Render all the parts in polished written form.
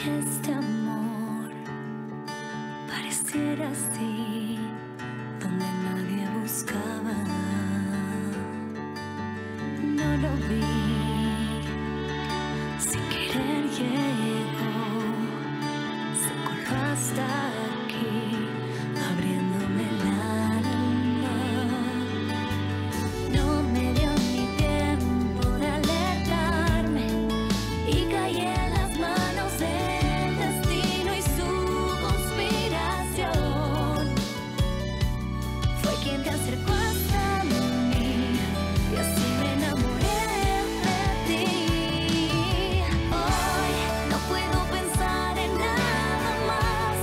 Este amor pareciera así, donde nadie buscaba. No lo vi, sin querer llegó, se coló hasta aquí, abriéndome el alma. No me dio ni tiempo de alertarme y caí en las manos del destino y su conspiración. Fue quien te acercó hasta mí y así me enamoré de ti. Hoy no puedo pensar en nada más.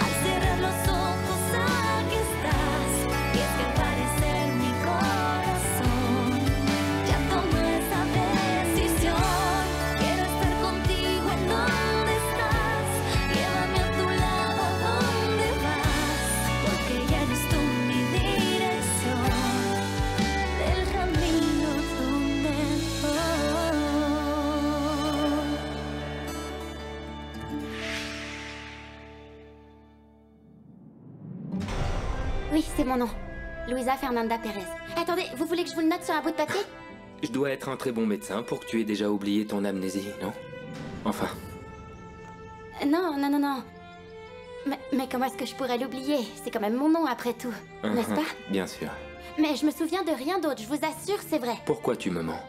Al cerrar los ojos aquí estás. Y es que al parecer mi corazón ya tomó esa decisión. Quiero estar contigo en donde estás. Llévame a tu lado donde vas, porque ya eres tú mi dirección del camino donde voy. Oui, c'est mon nom. Luisa Fernanda Pérez. Attendez, vous voulez que je vous le note sur un bout de papier? Je dois être un très bon médecin pour que tu aies déjà oublié ton amnésie, non? Enfin, Non, non, non, non. Mais comment est-ce que je pourrais l'oublier? C'est quand même mon nom après tout, n'est-ce pas? bien sûr. Mais je me souviens de rien d'autre, je vous assure, c'est vrai. Pourquoi tu me mens?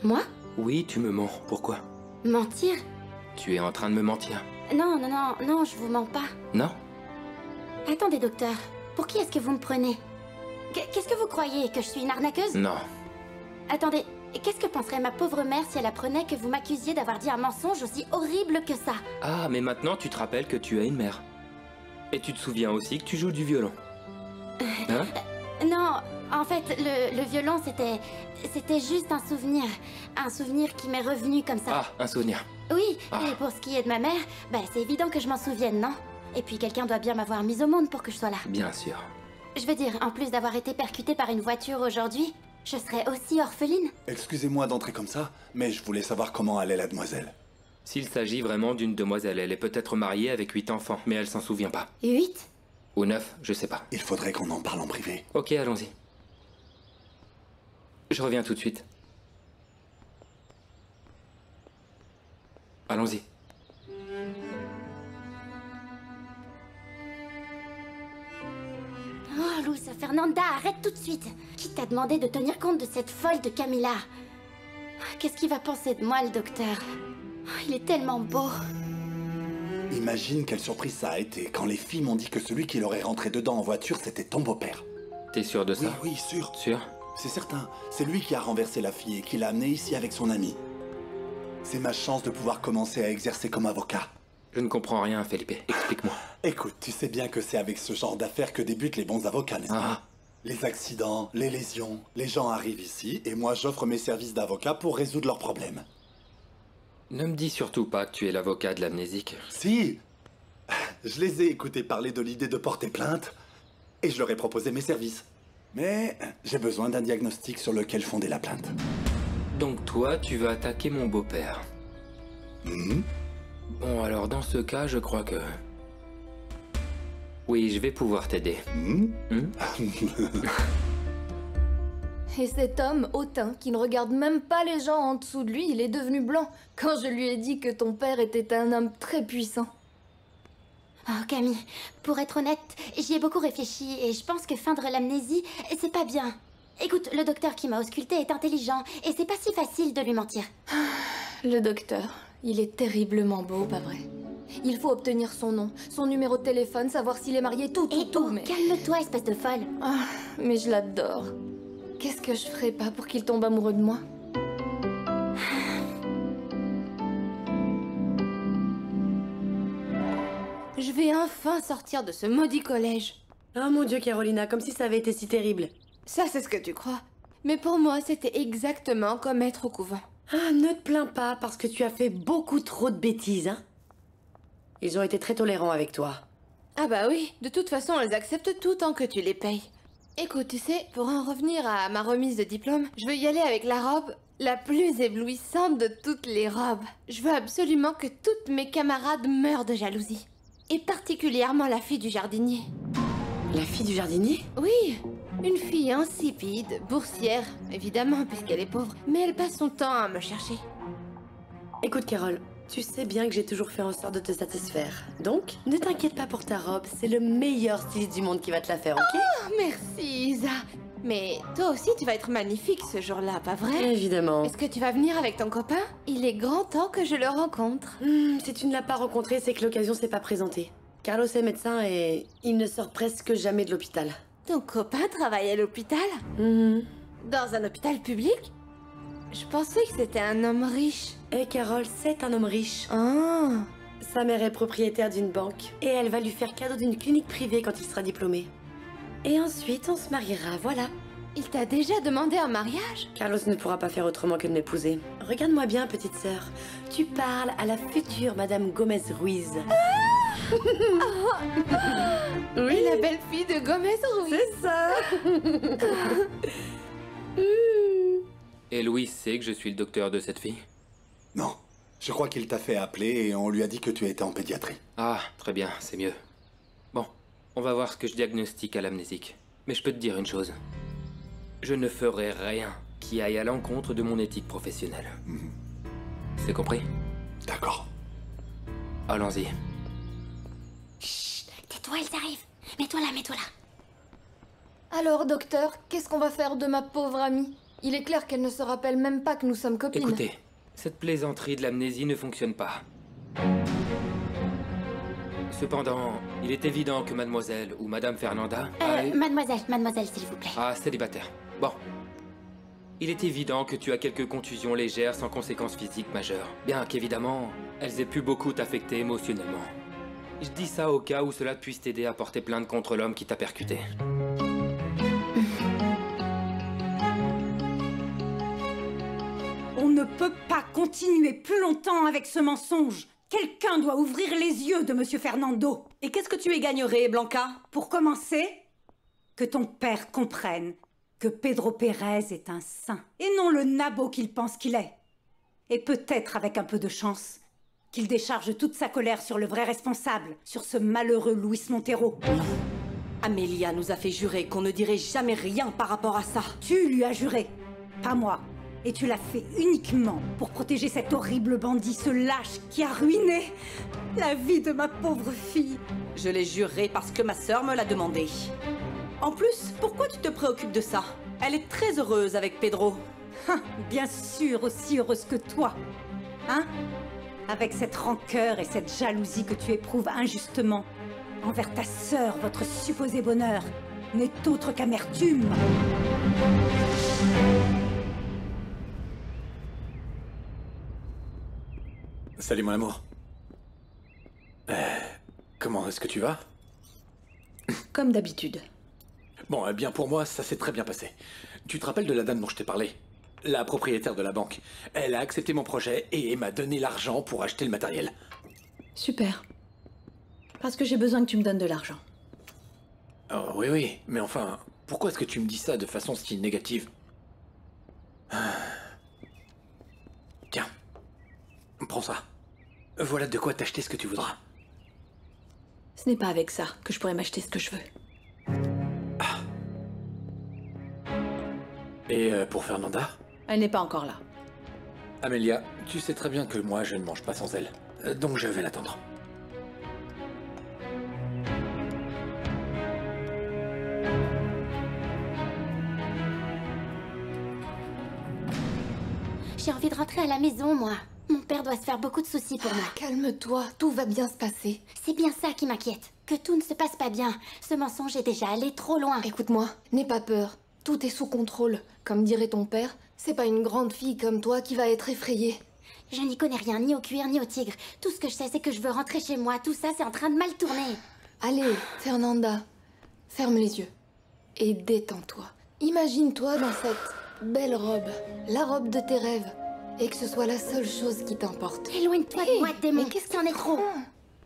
Moi? Oui, tu me mens. Pourquoi? Mentir? Tu es en train de me mentir. Non, non, non, non, je vous mens pas. Non? Attendez, docteur. Pour qui est-ce que vous me prenez? Qu'est-ce que vous croyez? Que je suis une arnaqueuse? Non. Attendez, qu'est-ce que penserait ma pauvre mère si elle apprenait que vous m'accusiez d'avoir dit un mensonge aussi horrible que ça? Ah, mais maintenant tu te rappelles que tu as une mère. Et tu te souviens aussi que tu joues du violon. Hein? Non, en fait, le violon, c'était juste un souvenir. Un souvenir qui m'est revenu comme ça. Ah, un souvenir. Oui, Ah. et pour ce qui est de ma mère, bah, c'est évident que je m'en souvienne, non? Et puis quelqu'un doit bien m'avoir mise au monde pour que je sois là. Bien sûr. Je veux dire, en plus d'avoir été percutée par une voiture aujourd'hui, je serais aussi orpheline. Excusez-moi d'entrer comme ça, mais je voulais savoir comment allait la demoiselle. S'il s'agit vraiment d'une demoiselle, elle est peut-être mariée avec 8 enfants, mais elle s'en souvient pas. 8? Ou 9, je sais pas. Il faudrait qu'on en parle en privé. Ok, allons-y. Je reviens tout de suite. Allons-y. Oh, Luisa Fernanda, arrête tout de suite. Qui t'a demandé de tenir compte de cette folle de Camilla? Qu'est-ce qu'il va penser de moi, le docteur? Il est tellement beau. Imagine quelle surprise ça a été quand les filles m'ont dit que celui qui l'aurait rentré dedans en voiture, c'était ton beau-père. T'es sûr de ça? Oui, oui, sûr. Sûr? C'est certain. C'est lui qui a renversé la fille et qui l'a amenée ici avec son ami. C'est ma chance de pouvoir commencer à exercer comme avocat. Je ne comprends rien, Felipe. Explique-moi. Écoute, tu sais bien que c'est avec ce genre d'affaires que débutent les bons avocats, n'est-ce Ah. pas? Les accidents, les lésions, les gens arrivent ici et moi j'offre mes services d'avocat pour résoudre leurs problèmes. Ne me dis surtout pas que tu es l'avocat de l'amnésique. Si! Je les ai écoutés parler de l'idée de porter plainte et je leur ai proposé mes services. Mais j'ai besoin d'un diagnostic sur lequel fonder la plainte. Donc toi, tu vas attaquer mon beau-père. Mhm. Bon, alors dans ce cas, je crois que... Oui, je vais pouvoir t'aider. Mhm. Et cet homme hautain qui ne regarde même pas les gens en dessous de lui, il est devenu blanc quand je lui ai dit que ton père était un homme très puissant. Oh, Camille, pour être honnête, j'y ai beaucoup réfléchi et je pense que feindre l'amnésie, c'est pas bien. Écoute, le docteur qui m'a ausculté est intelligent et c'est pas si facile de lui mentir. Le docteur, il est terriblement beau, pas vrai? Il faut obtenir son nom, son numéro de téléphone, savoir s'il est marié, tout, mais... Calme-toi, espèce de folle. Ah, mais je l'adore. Qu'est-ce que je ferais pas pour qu'il tombe amoureux de moi? Je vais enfin sortir de ce maudit collège. Oh mon Dieu, Carolina, comme si ça avait été si terrible. Ça, c'est ce que tu crois. Mais pour moi, c'était exactement comme être au couvent. Ah, ne te plains pas, parce que tu as fait beaucoup trop de bêtises, hein. Ils ont été très tolérants avec toi. Ah bah oui, de toute façon, elles acceptent tout tant que tu les payes. Écoute, tu sais, pour en revenir à ma remise de diplôme, je veux y aller avec la robe la plus éblouissante de toutes les robes. Je veux absolument que toutes mes camarades meurent de jalousie. Et particulièrement la fille du jardinier. La fille du jardinier? Oui, une fille insipide, boursière, évidemment, puisqu'elle est pauvre, mais elle passe son temps à me chercher. Écoute, Carole, tu sais bien que j'ai toujours fait en sorte de te satisfaire. Donc, ne t'inquiète pas pour ta robe, c'est le meilleur styliste du monde qui va te la faire, ok? Oh, merci, Isa. Mais toi aussi, tu vas être magnifique ce jour-là, pas vrai? Évidemment. Est-ce que tu vas venir avec ton copain? Il est grand temps que je le rencontre. Si tu ne l'as pas rencontré, c'est que l'occasion s'est pas présentée. Carlos est médecin et il ne sort presque jamais de l'hôpital. Ton copain travaille à l'hôpital? Dans un hôpital public? Je pensais que c'était un homme riche. Et Carole, c'est un homme riche. Ah. Sa mère est propriétaire d'une banque et elle va lui faire cadeau d'une clinique privée quand il sera diplômé. Et ensuite, on se mariera, voilà. Il t'a déjà demandé un mariage? Carlos ne pourra pas faire autrement que de m'épouser. Regarde-moi bien, petite sœur. Tu parles à la future Madame Gomez Ruiz. Oui, la belle fille de Gomez Ruiz. C'est ça. Et Louis sait que je suis le docteur de cette fille? Non. Je crois qu'il t'a fait appeler et on lui a dit que tu étais en pédiatrie. Ah, très bien, c'est mieux. Bon, on va voir ce que je diagnostique à l'amnésique. Mais je peux te dire une chose. Je ne ferai rien qui aille à l'encontre de mon éthique professionnelle. C'est compris? D'accord. Allons-y. Chut, tais-toi, ils arrivent. Mets-toi là, mets-toi là. Alors, docteur, qu'est-ce qu'on va faire de ma pauvre amie? Il est clair qu'elle ne se rappelle même pas que nous sommes copines. Écoutez, cette plaisanterie de l'amnésie ne fonctionne pas. Cependant, il est évident que mademoiselle ou madame Fernanda a eu... Mademoiselle, s'il vous plaît. Ah, célibataire. Bon. Il est évident que tu as quelques contusions légères sans conséquences physiques majeures. Bien qu'évidemment, elles aient pu beaucoup t'affecter émotionnellement. Je dis ça au cas où cela puisse t'aider à porter plainte contre l'homme qui t'a percuté. On ne peut pas continuer plus longtemps avec ce mensonge. Quelqu'un doit ouvrir les yeux de Monsieur Fernando. Et qu'est-ce que tu y gagnerais, Blanca? Pour commencer, que ton père comprenne que Pedro Pérez est un saint, et non le nabot qu'il pense qu'il est. Et peut-être, avec un peu de chance, qu'il décharge toute sa colère sur le vrai responsable, sur ce malheureux Luis Montero. Amélia nous a fait jurer qu'on ne dirait jamais rien par rapport à ça. Tu lui as juré, pas moi. Et tu l'as fait uniquement pour protéger cet horrible bandit, ce lâche qui a ruiné la vie de ma pauvre fille. Je l'ai juré parce que ma sœur me l'a demandé. En plus, pourquoi tu te préoccupes de ça? Elle est très heureuse avec Pedro. Bien sûr, aussi heureuse que toi. Hein? Avec cette rancœur et cette jalousie que tu éprouves injustement envers ta sœur, votre supposé bonheur n'est autre qu'amertume. Salut mon amour. Comment est-ce que tu vas? Comme d'habitude. Bon, eh bien pour moi, ça s'est très bien passé. Tu te rappelles de la dame dont je t'ai parlé? La propriétaire de la banque. Elle a accepté mon projet et m'a donné l'argent pour acheter le matériel. Super. Parce que j'ai besoin que tu me donnes de l'argent. Oh, oui, mais enfin, pourquoi est-ce que tu me dis ça de façon si négative? Tiens, prends ça. Voilà de quoi t'acheter ce que tu voudras. Ce n'est pas avec ça que je pourrais m'acheter ce que je veux. Et pour Fernanda? Elle n'est pas encore là. Amélia, tu sais très bien que moi je ne mange pas sans elle. Donc je vais l'attendre. J'ai envie de rentrer à la maison, moi. Mon père doit se faire beaucoup de soucis pour moi. Calme-toi, tout va bien se passer. C'est bien ça qui m'inquiète. Que tout ne se passe pas bien. Ce mensonge est déjà allé trop loin. Écoute-moi, n'aie pas peur. Tout est sous contrôle. Comme dirait ton père, c'est pas une grande fille comme toi qui va être effrayée. Je n'y connais rien, ni au cuir, ni au tigre. Tout ce que je sais, c'est que je veux rentrer chez moi. Tout ça, c'est en train de mal tourner. Allez, Fernanda, ferme les yeux et détends-toi. Imagine-toi dans cette belle robe, la robe de tes rêves, et que ce soit la seule chose qui t'importe. Éloigne-toi de moi, démon. Mais qu'est-ce c'en est trop.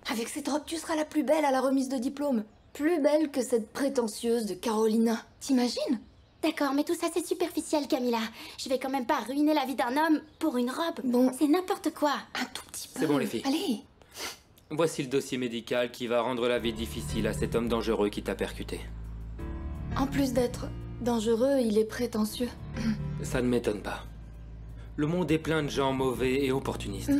Avec cette robe, tu seras la plus belle à la remise de diplôme. Plus belle que cette prétentieuse de Carolina. T'imagines? D'accord, mais tout ça, c'est superficiel, Camilla. Je vais quand même pas ruiner la vie d'un homme pour une robe. Bon. C'est n'importe quoi. Un tout petit peu. C'est bon, les filles. Allez. Voici le dossier médical qui va rendre la vie difficile à cet homme dangereux qui t'a percuté. En plus d'être dangereux, il est prétentieux. Ça ne m'étonne pas. Le monde est plein de gens mauvais et opportunistes.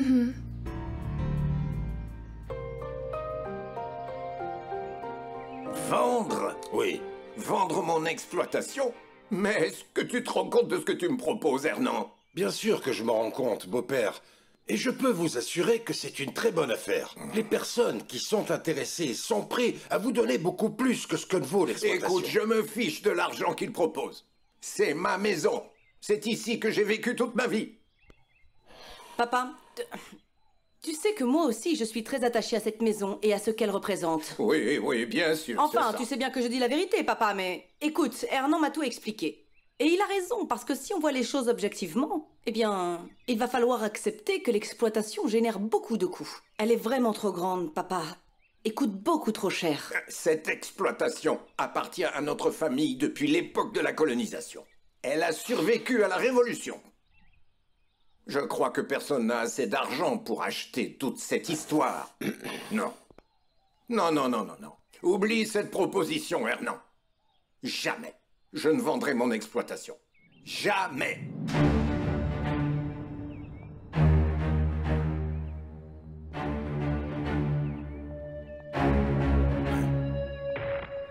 Vendre? Oui. Vendre mon exploitation? Mais est-ce que tu te rends compte de ce que tu me proposes, Hernan? Bien sûr que je m'en rends compte, beau-père. Et je peux vous assurer que c'est une très bonne affaire. Les personnes qui sont intéressées sont prêtes à vous donner beaucoup plus que ce que ne vaut l'exploitation. Écoute, je me fiche de l'argent qu'il propose. C'est ma maison. C'est ici que j'ai vécu toute ma vie. Papa, tu sais que moi aussi, je suis très attachée à cette maison et à ce qu'elle représente. Oui, oui, bien sûr. Enfin, c'est ça. tu sais bien que je dis la vérité, papa, mais... Écoute, Hernan m'a tout expliqué. Et il a raison, parce que si on voit les choses objectivement, eh bien, il va falloir accepter que l'exploitation génère beaucoup de coûts. Elle est vraiment trop grande, papa. Et coûte beaucoup trop cher. Cette exploitation appartient à notre famille depuis l'époque de la colonisation. Elle a survécu à la Révolution. Je crois que personne n'a assez d'argent pour acheter toute cette histoire. Non. Non, non, non, non, non. Oublie cette proposition, Hernan. Jamais. Je ne vendrai mon exploitation. Jamais.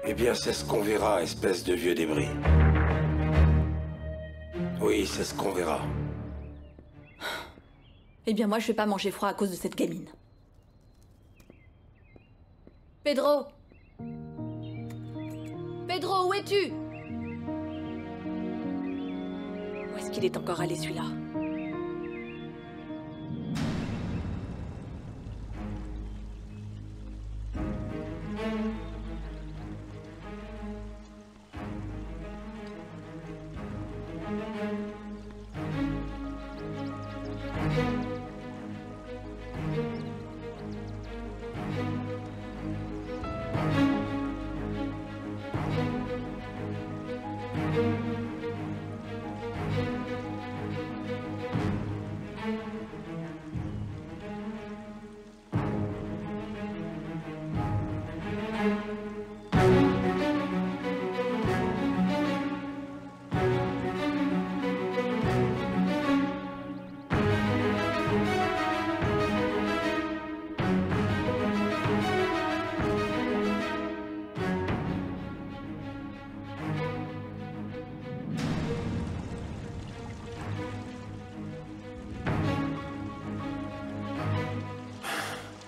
Eh bien, c'est ce qu'on verra, espèce de vieux débris. Oui, c'est ce qu'on verra. Eh bien, moi, je vais pas manger froid à cause de cette gamine. Pedro! Pedro, où es-tu? Où est-ce qu'il est encore allé, celui-là?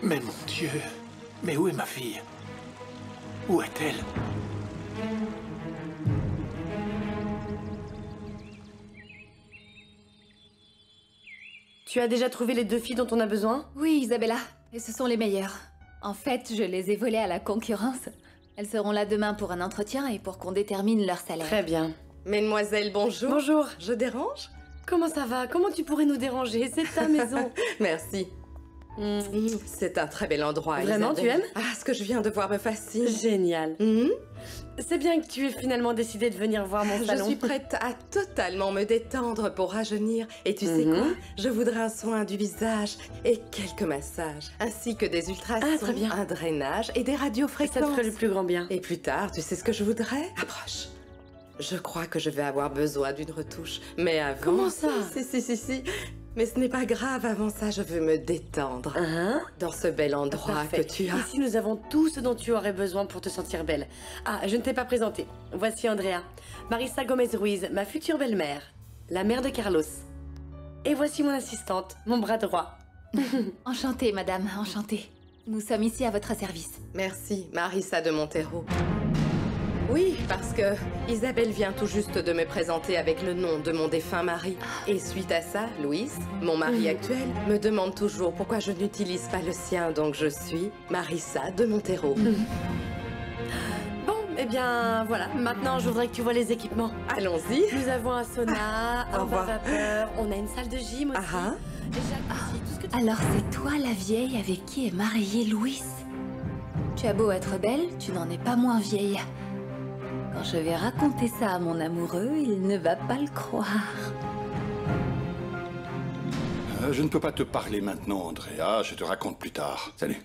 Mais mon Dieu, mais où est ma fille? Où est-elle? Tu as déjà trouvé les 2 filles dont on a besoin? Oui, Isabella. Et ce sont les meilleures. En fait, je les ai volées à la concurrence. Elles seront là demain pour un entretien et pour qu'on détermine leur salaire. Très bien. Mesdemoiselles, bonjour. Bonjour. Je dérange? Comment ça va? Comment tu pourrais nous déranger? C'est ta maison. Merci. C'est un très bel endroit, Vraiment, Isabelle. tu aimes? Ah, ce que je viens de voir me fascine. Génial. C'est bien que tu aies finalement décidé de venir voir mon salon. Je suis prête à totalement me détendre pour rajeunir. Et tu sais quoi? Je voudrais un soin du visage et quelques massages, ainsi que des ultrasons, Ah, très bien. un drainage et des radiofréquences. Ça te ferait le plus grand bien. Et plus tard, tu sais ce que je voudrais? Approche. Je crois que je vais avoir besoin d'une retouche. Mais avant... Comment ça? Si. Mais ce n'est pas grave, avant ça, je veux me détendre. Dans ce bel endroit Parfait. que tu as. Ici, nous avons tout ce dont tu aurais besoin pour te sentir belle. Ah, je ne t'ai pas présentée. Voici Andrea. Marissa Gomez-Ruiz, ma future belle-mère. La mère de Carlos. Et voici mon assistante, mon bras droit. Enchantée, madame, enchantée. Nous sommes ici à votre service. Merci, Marissa de Montero. Oui, parce que Isabelle vient tout juste de me présenter avec le nom de mon défunt mari. Et suite à ça, Louise, mon mari actuel, me demande toujours pourquoi je n'utilise pas le sien, donc je suis Marissa de Montero. Bon, eh bien, voilà. Maintenant, je voudrais que tu vois les équipements. Allons-y. Nous avons un sauna, Au un revoir. bain vapeur, on a une salle de gym aussi. Ah. Jacuzzi, tout ce que tu Alors c'est toi la vieille avec qui est mariée Louise? Tu as beau être belle, tu n'en es pas moins vieille. Quand je vais raconter ça à mon amoureux, il ne va pas le croire. Je ne peux pas te parler maintenant, Andrea. Je te raconte plus tard. Salut.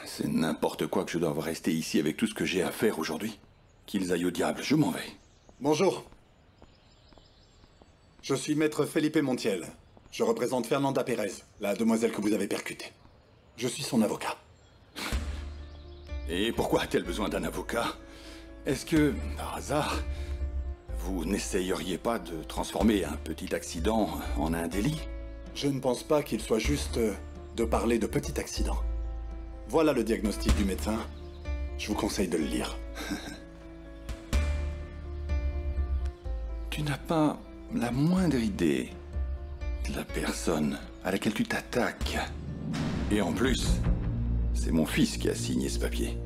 C'est n'importe quoi que je doive rester ici avec tout ce que j'ai à faire aujourd'hui. Qu'ils aillent au diable, je m'en vais. Bonjour. Je suis maître Felipe Montiel. Je représente Fernanda Pérez, la demoiselle que vous avez percutée. Je suis son avocat. Et pourquoi a-t-elle besoin d'un avocat? Est-ce que, par hasard, vous n'essayeriez pas de transformer un petit accident en un délit? Je ne pense pas qu'il soit juste de parler de petit accident. Voilà le diagnostic du médecin. Je vous conseille de le lire. Tu n'as pas la moindre idée de la personne à laquelle tu t'attaques. Et en plus, c'est mon fils qui a signé ce papier.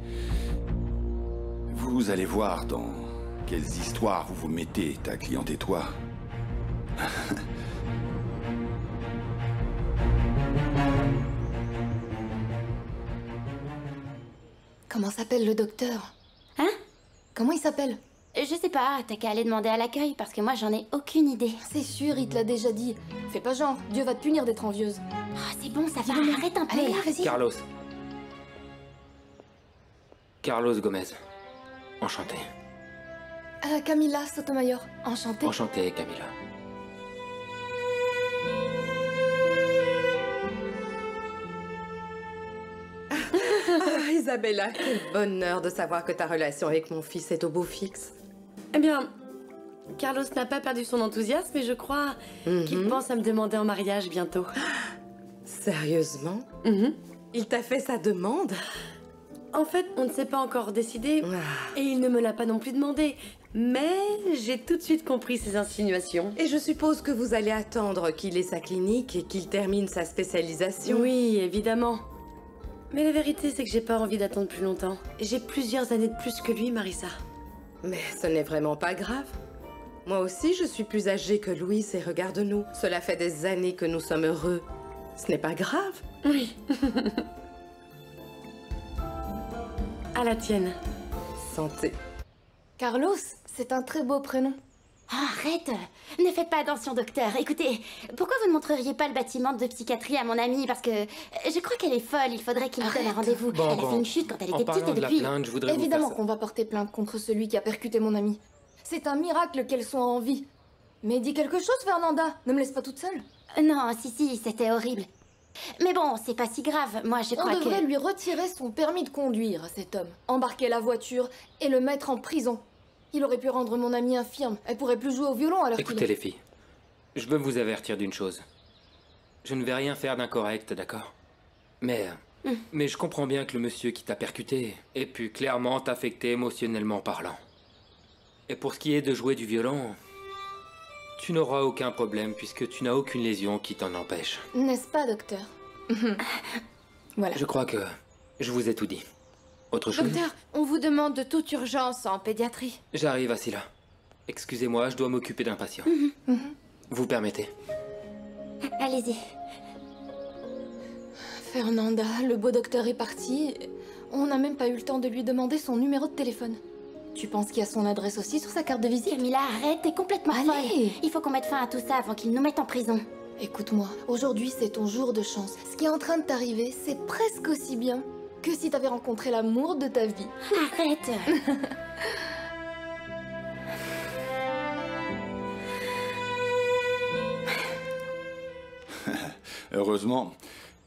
Vous allez voir dans quelles histoires vous vous mettez, ta cliente et toi. Comment s'appelle le docteur? Hein? Comment il s'appelle? Je sais pas, t'as qu'à aller demander à l'accueil parce que moi j'en ai aucune idée. C'est sûr, il te l'a déjà dit. Fais pas genre, Dieu va te punir d'être envieuse. Oh, c'est bon, ça va, arrête un peu. Allez, là, vas-y. Carlos. Carlos Gomez. Enchanté. Camila Sotomayor, enchantée. Enchanté, Camila. Ah, Isabella, quel bonheur de savoir que ta relation avec mon fils est au beau fixe. Eh bien, Carlos n'a pas perdu son enthousiasme et je crois qu'il pense à me demander en mariage bientôt. Sérieusement? Il t'a fait sa demande? En fait, on ne s'est pas encore décidé et il ne me l'a pas non plus demandé. Mais j'ai tout de suite compris ses insinuations. Et je suppose que vous allez attendre qu'il ait sa clinique et qu'il termine sa spécialisation. Oui, évidemment. Mais la vérité, c'est que j'ai pas envie d'attendre plus longtemps. J'ai plusieurs années de plus que lui, Marissa. Mais ce n'est vraiment pas grave. Moi aussi, je suis plus âgée que Louis et regarde-nous. Cela fait des années que nous sommes heureux. Ce n'est pas grave. Oui. À la tienne. Santé. Carlos, c'est un très beau prénom. Oh, arrête! Ne faites pas attention, docteur. Écoutez, pourquoi vous ne montreriez pas le bâtiment de psychiatrie à mon amie? Parce que je crois qu'elle est folle, il faudrait qu'il nous donne un rendez-vous. Bon, elle a fait une chute quand elle était petite et de la depuis... plainte, je voudrais vous Évidemment faire qu'on va porter plainte contre celui qui a percuté mon amie. C'est un miracle qu'elle soit en vie. Mais dis quelque chose, Fernanda. Ne me laisse pas toute seule. Non, si, c'était horrible. Mais bon, c'est pas si grave. Moi, je crois On devrait que... lui retirer son permis de conduire à cet homme, embarquer la voiture et le mettre en prison. Il aurait pu rendre mon amie infirme. Elle pourrait plus jouer au violon alors qu'il... Écoutez les filles, je veux vous avertir d'une chose. Je ne vais rien faire d'incorrect, d'accord? Mais je comprends bien que le monsieur qui t'a percuté ait pu clairement t'affecter émotionnellement parlant. Et pour ce qui est de jouer du violon, tu n'auras aucun problème puisque tu n'as aucune lésion qui t'en empêche. N'est-ce pas, docteur? Voilà. Je crois que je vous ai tout dit. Autre chose? Docteur, on vous demande de toute urgence en pédiatrie. J'arrive, Asila. Excusez-moi, je dois m'occuper d'un patient. Vous permettez? Allez-y. Fernanda, le beau docteur est parti. On n'a même pas eu le temps de lui demander son numéro de téléphone. Tu penses qu'il y a son adresse aussi sur sa carte de visite? Camilla, arrête, t'es complètement folle. Allez! Il faut qu'on mette fin à tout ça avant qu'ils nous mettent en prison. Écoute-moi, aujourd'hui c'est ton jour de chance. Ce qui est en train de t'arriver, c'est presque aussi bien que si t'avais rencontré l'amour de ta vie. Arrête! Heureusement,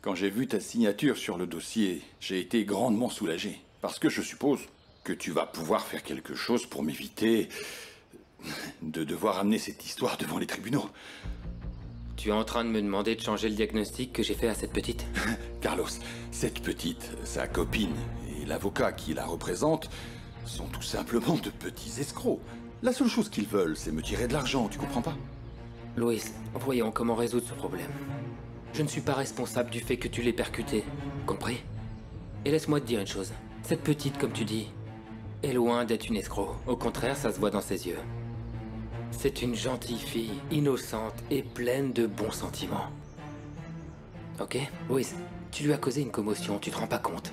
quand j'ai vu ta signature sur le dossier, j'ai été grandement soulagé. Parce que je suppose que tu vas pouvoir faire quelque chose pour m'éviter de devoir amener cette histoire devant les tribunaux. Tu es en train de me demander de changer le diagnostic que j'ai fait à cette petite? Carlos, cette petite, sa copine et l'avocat qui la représente sont tout simplement de petits escrocs. La seule chose qu'ils veulent, c'est me tirer de l'argent, tu comprends pas? Louis, voyons comment résoudre ce problème. Je ne suis pas responsable du fait que tu l'aies percuté, compris? Et laisse-moi te dire une chose. Cette petite, comme tu dis, est loin d'être une escroc. Au contraire, ça se voit dans ses yeux. C'est une gentille fille, innocente et pleine de bons sentiments. Ok? Louis, tu lui as causé une commotion, tu te rends pas compte.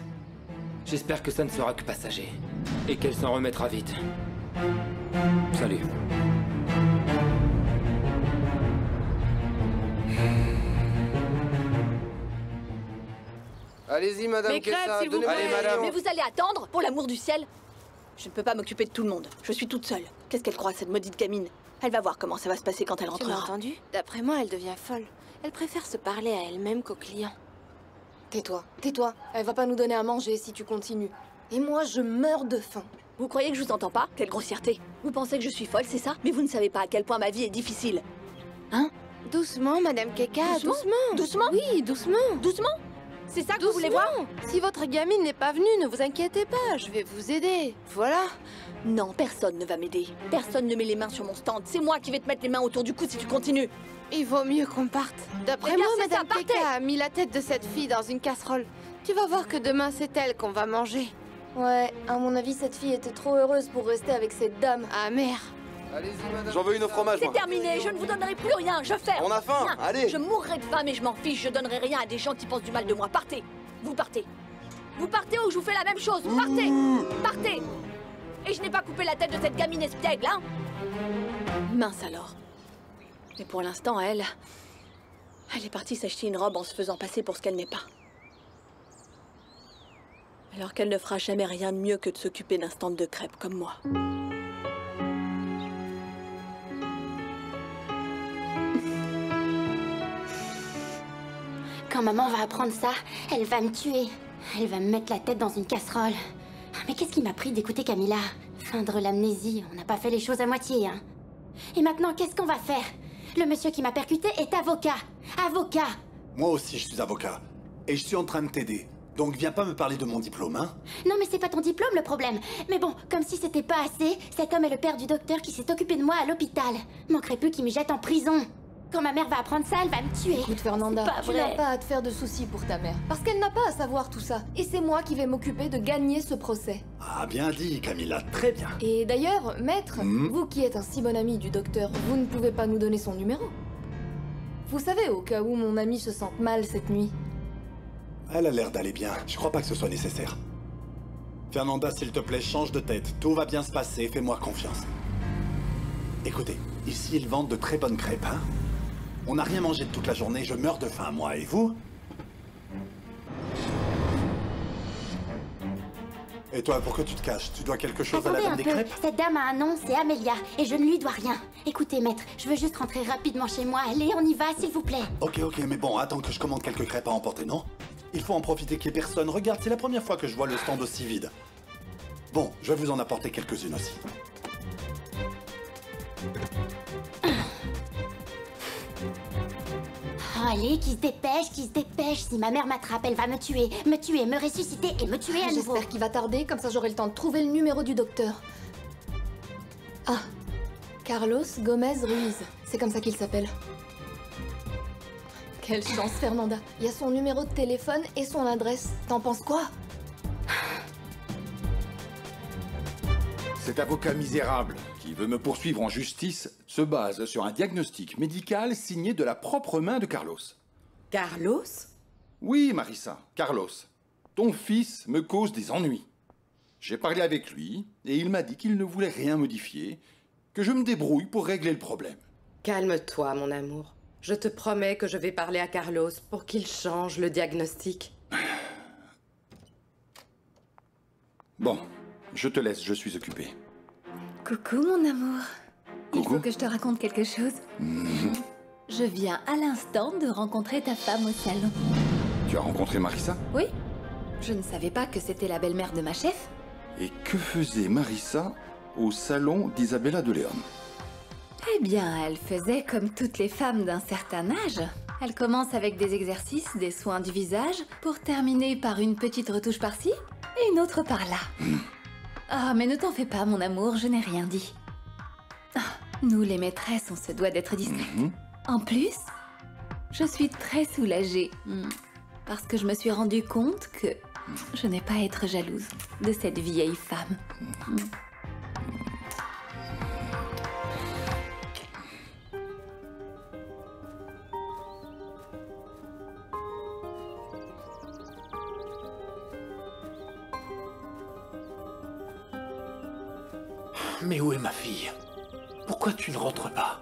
J'espère que ça ne sera que passager. Et qu'elle s'en remettra vite. Salut. Allez-y, madame Mais crève, Kessa, s'il vous donnez-moi plaît. les madame. Mais vous allez attendre, pour l'amour du ciel? Je ne peux pas m'occuper de tout le monde. Je suis toute seule. Qu'est-ce qu'elle croit, cette maudite gamine? Elle va voir comment ça va se passer quand elle Tu m'as rentrera. entendu? D'après moi, elle devient folle. Elle préfère se parler à elle-même qu'aux clients. Tais-toi, tais-toi. Elle va pas nous donner à manger si tu continues. Et moi, je meurs de faim. Vous croyez que je vous entends pas? Quelle grossièreté. Vous pensez que je suis folle, c'est ça? Mais vous ne savez pas à quel point ma vie est difficile. Hein? Doucement, Madame Keka, doucement. Doucement? Oui, doucement. Doucement? C'est ça que vous voulez voir? Si votre gamine n'est pas venue, ne vous inquiétez pas, je vais vous aider. Voilà. Non, personne ne va m'aider. Personne ne met les mains sur mon stand. C'est moi qui vais te mettre les mains autour du cou si tu continues. Il vaut mieux qu'on parte. D'après moi, Madame Keka a mis la tête de cette fille dans une casserole. Tu vas voir que demain, c'est elle qu'on va manger. Ouais, à mon avis, cette fille était trop heureuse pour rester avec cette dame. Ah merde. Allez-y, madame. J'en veux une au fromage, C'est moi. terminé, je ne vous donnerai plus rien, je ferme. On a faim, Rien. allez. Je mourrai de faim, mais je m'en fiche, je donnerai rien à des gens qui pensent du mal de moi. Partez, vous partez. Vous partez ou je vous fais la même chose, partez. Partez. Et je n'ai pas coupé la tête de cette gamine espiègle, hein? Mince alors. Mais pour l'instant, elle est partie s'acheter une robe en se faisant passer pour ce qu'elle n'est pas. Alors qu'elle ne fera jamais rien de mieux que de s'occuper d'un stand de crêpes comme moi. Quand maman va apprendre ça, elle va me tuer. Elle va me mettre la tête dans une casserole. Mais qu'est-ce qui m'a pris d'écouter Camilla? Feindre l'amnésie, on n'a pas fait les choses à moitié, hein. Et maintenant, qu'est-ce qu'on va faire? Le monsieur qui m'a percuté est avocat. Avocat! Moi aussi, je suis avocat. Et je suis en train de t'aider. Donc viens pas me parler de mon diplôme, hein? Non, mais c'est pas ton diplôme le problème. Mais bon, comme si c'était pas assez, cet homme est le père du docteur qui s'est occupé de moi à l'hôpital. Manquerait plus qu'il m'y jette en prison. Quand ma mère va apprendre ça, elle va me tuer. Écoute, Fernanda, tu n'as pas à te faire de soucis pour ta mère. Parce qu'elle n'a pas à savoir tout ça. Et c'est moi qui vais m'occuper de gagner ce procès. Ah, bien dit, Camilla, très bien. Et d'ailleurs, maître, vous qui êtes un si bon ami du docteur, vous ne pouvez pas nous donner son numéro? Vous savez, au cas où mon ami se sente mal cette nuit. Elle a l'air d'aller bien. Je crois pas que ce soit nécessaire. Fernanda, s'il te plaît, change de tête. Tout va bien se passer, fais-moi confiance. Écoutez, ici, ils vendent de très bonnes crêpes, hein? On n'a rien mangé de toute la journée, je meurs de faim, moi, et vous? Et toi, pourquoi tu te caches? Tu dois quelque chose à la Attendez dame un des peu, crêpes? cette dame a un nom, c'est Amélia, et je ne lui dois rien. Écoutez, maître, je veux juste rentrer rapidement chez moi. Allez, on y va, s'il vous plaît. Ok, mais bon, attends que je commande quelques crêpes à emporter, non? Il faut en profiter qu'il n'y ait personne. Regarde, c'est la première fois que je vois le stand aussi vide. Bon, je vais vous en apporter quelques-unes aussi. Oh, allez, qui se dépêche. Si ma mère m'attrape, elle va me tuer, me ressusciter et me tuer à nouveau. J'espère qu'il va tarder, comme ça j'aurai le temps de trouver le numéro du docteur. Ah, Carlos Gomez Ruiz, c'est comme ça qu'il s'appelle. Quelle chance, Fernanda. Il y a son numéro de téléphone et son adresse. T'en penses quoi? Cet avocat misérable qui veut me poursuivre en justice se base sur un diagnostic médical signé de la propre main de Carlos. Carlos? Oui, Marissa, Carlos. Ton fils me cause des ennuis. J'ai parlé avec lui et il m'a dit qu'il ne voulait rien modifier, que je me débrouille pour régler le problème. Calme-toi, mon amour. Je te promets que je vais parler à Carlos pour qu'il change le diagnostic. Bon, je te laisse, je suis occupé. Coucou, mon amour. Il Coucou. faut que je te raconte quelque chose. Je viens à l'instant de rencontrer ta femme au salon. Tu as rencontré Marissa? Oui. Je ne savais pas que c'était la belle-mère de ma chef. Et que faisait Marissa au salon d'Isabella de Leon? Eh bien, elle faisait comme toutes les femmes d'un certain âge. Elle commence avec des exercices, des soins du visage, pour terminer par une petite retouche par-ci et une autre par-là. Ah, mais ne t'en fais pas, mon amour, je n'ai rien dit. Ah, nous, les maîtresses, on se doit d'être discrètes. En plus, je suis très soulagée. Parce que je me suis rendu compte que je n'ai pas à être jalouse de cette vieille femme. Mais où est ma fille? Pourquoi tu ne rentres pas?